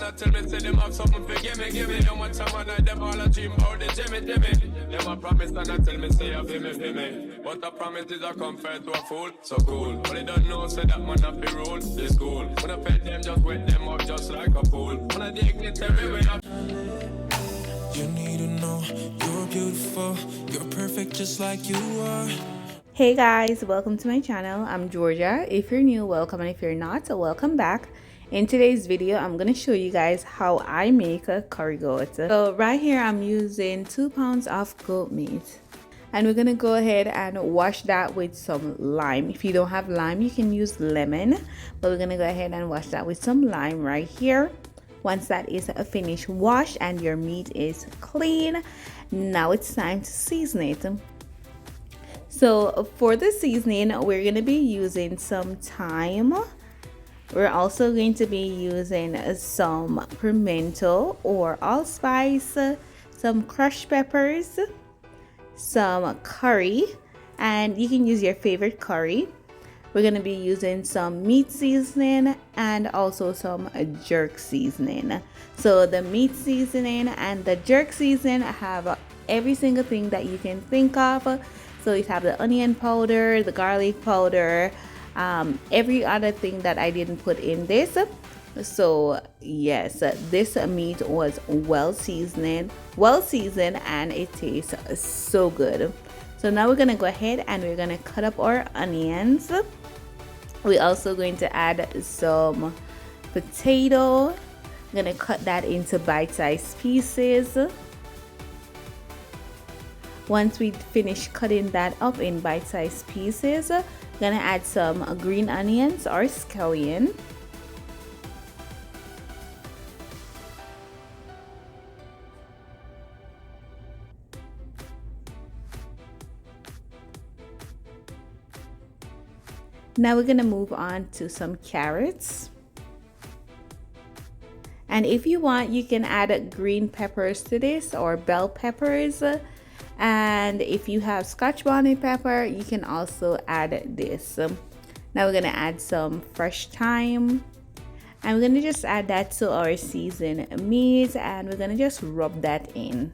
man a tell me say them have something for give me. Don't want someone like them all a dream about the Jimmy. Them a promise and a tell me say a feel me. But a promise is a compared to a fool. So cool, but they don't know say that man a be rule. This cool, when I pet them just wet them up just like a pool. When I dignitary when I you need to know you're beautiful, you're perfect just like you are. Hey guys, welcome to my channel. I'm Georgia. If you're new, welcome, and if you're not, welcome back. In today's video, I'm going to show you guys how I make a curry goat. So right here, I'm using 2 pounds of goat meat. And we're going to go ahead and wash that with some lime. If you don't have lime, you can use lemon. But we're going to go ahead and wash that with some lime right here. Once that is a finished wash and your meat is clean, now it's time to season it. So for the seasoning, we're going to be using some thyme. We're also going to be using some pimento or allspice, some crushed peppers, some curry, and you can use your favorite curry. We're going to be using some meat seasoning and also some jerk seasoning. So the meat seasoning and the jerk seasoning have every single thing that you can think of. So you have the onion powder, the garlic powder, every other thing that I didn't put in this. So yes, this meat was well seasoned and it tastes so good. So now we're gonna go ahead and we're gonna cut up our onions. We're also going to add some potato. I'm gonna cut that into bite-sized pieces. Once we finish cutting that up in bite-sized pieces, I'm gonna add some green onions or scallion. Now we're gonna move on to some carrots. And if you want, you can add green peppers to this or bell peppers. And if you have Scotch bonnet pepper, you can also add this. Now we're gonna add some fresh thyme. And we're gonna just add that to our seasoned meat and we're gonna just rub that in.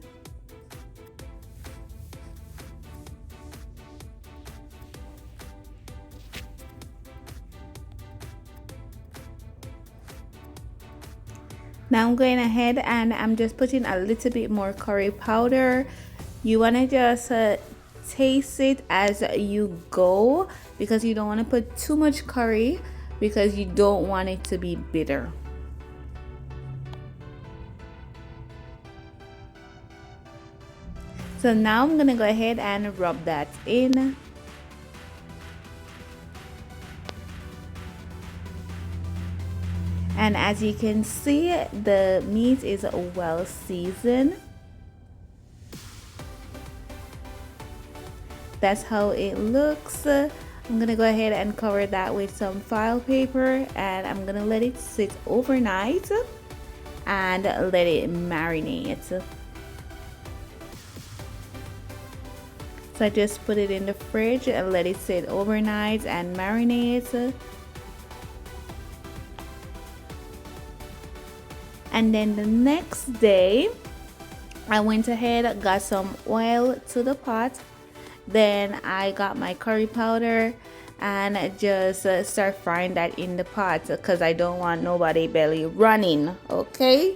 Now I'm going ahead and I'm just putting a little bit more curry powder. You want to just taste it as you go because you don't want to put too much curry because you don't want it to be bitter. So now I'm going to go ahead and rub that in. And as you can see, the meat is well seasoned. That's how it looks. I'm gonna go ahead and cover that with some foil paper and I'm gonna let it sit overnight and let it marinate. So I just put it in the fridge and let it sit overnight and marinate. And then the next day, I went ahead, got some oil to the pot. Then I got my curry powder and just start frying that in the pot because I don't want nobody belly running, okay?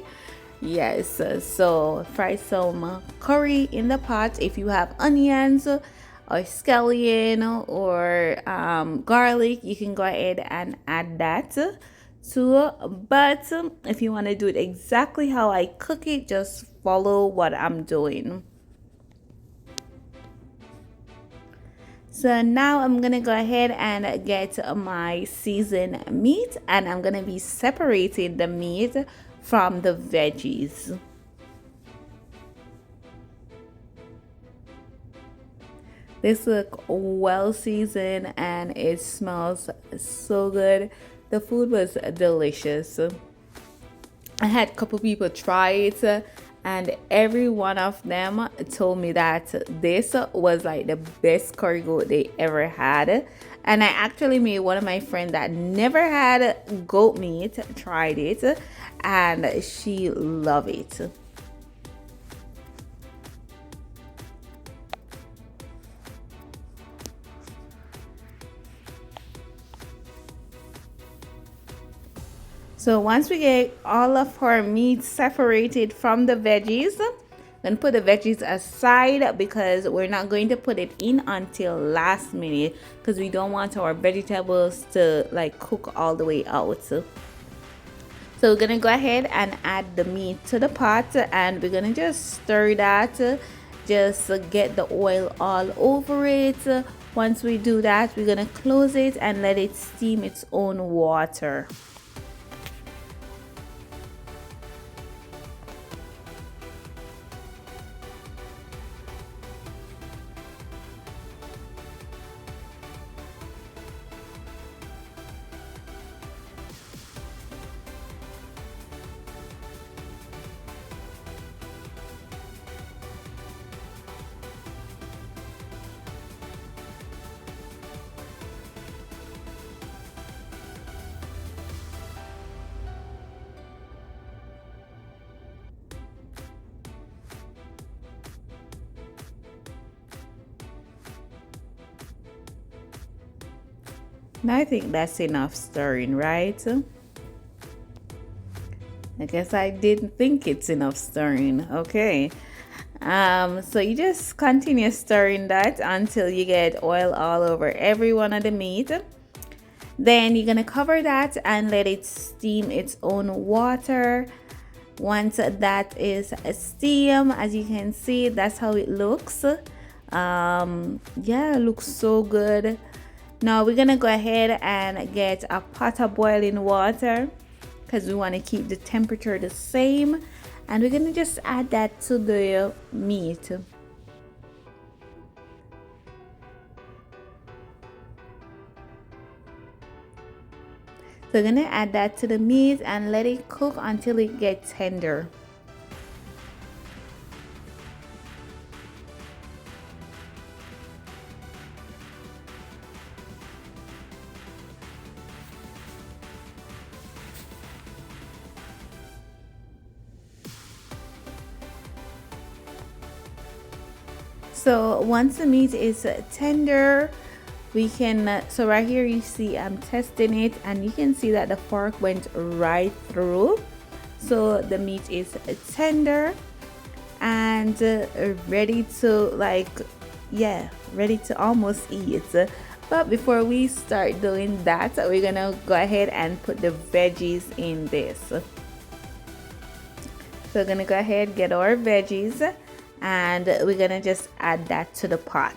Yes, so fry some curry in the pot. If you have onions or scallion or garlic, you can go ahead and add that too. But if you want to do it exactly how I cook it, just follow what I'm doing. So now I'm gonna go ahead and get my seasoned meat and I'm gonna be separating the meat from the veggies. This look well seasoned and it smells so good. The food was delicious. I had a couple people try it and every one of them told me that this was like the best curry goat they ever had. And I actually made one of my friends that never had goat meat tried it, and she loved it. So once we get all of our meat separated from the veggies, then put the veggies aside because we're not going to put it in until last minute because we don't want our vegetables to like cook all the way out. So we're gonna go ahead and add the meat to the pot, and we're gonna just stir that, just get the oil all over it. Once we do that, we're gonna close it and let it steam its own water. Now I think that's enough stirring, right? I guess I didn't think it's enough stirring. Okay. So you just continue stirring that until you get oil all over every one of the meat. Then you're gonna cover that and let it steam its own water. Once that is steam, as you can see, that's how it looks. Yeah, it looks so good. Now we're gonna go ahead and get a pot of boiling water because we want to keep the temperature the same, and we're gonna just add that to the meat. So we're gonna add that to the meat and let it cook until it gets tender. So once the meat is tender, we can, so right here you see I'm testing it, and you can see that the fork went right through. So the meat is tender and ready to ready to almost eat. But before we start doing that, we're gonna go ahead and put the veggies in this. So we're gonna go ahead, get our veggies, and we're gonna just add that to the pot.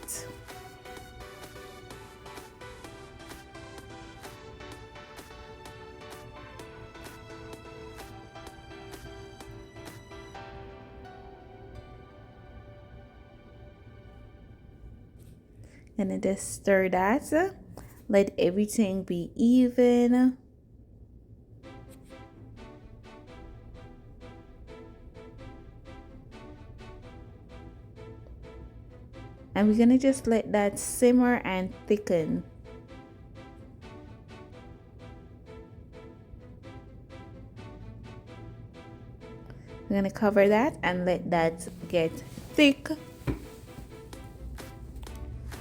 Gonna just stir that, let everything be even. And we're gonna just let that simmer and thicken. We're gonna cover that and let that get thick.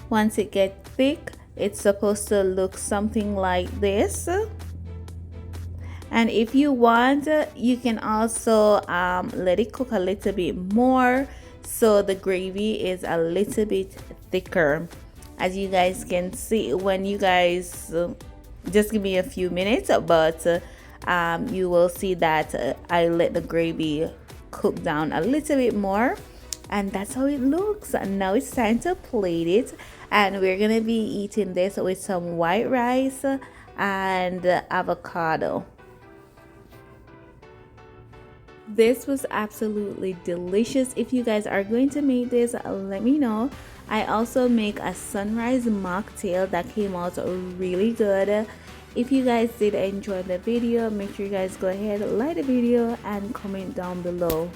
Once it gets thick, it's supposed to look something like this. And if you want, you can also let it cook a little bit more, so the gravy is a little bit thicker. As you guys can see, when you guys just give me a few minutes, but you will see that I let the gravy cook down a little bit more, and that's how it looks. And now it's time to plate it, and we're gonna be eating this with some white rice and avocado. This was absolutely delicious. If you guys are going to make this, let me know. I also make a sunrise mocktail that came out really good. If you guys did enjoy the video, make sure you guys go ahead, like the video and comment down below.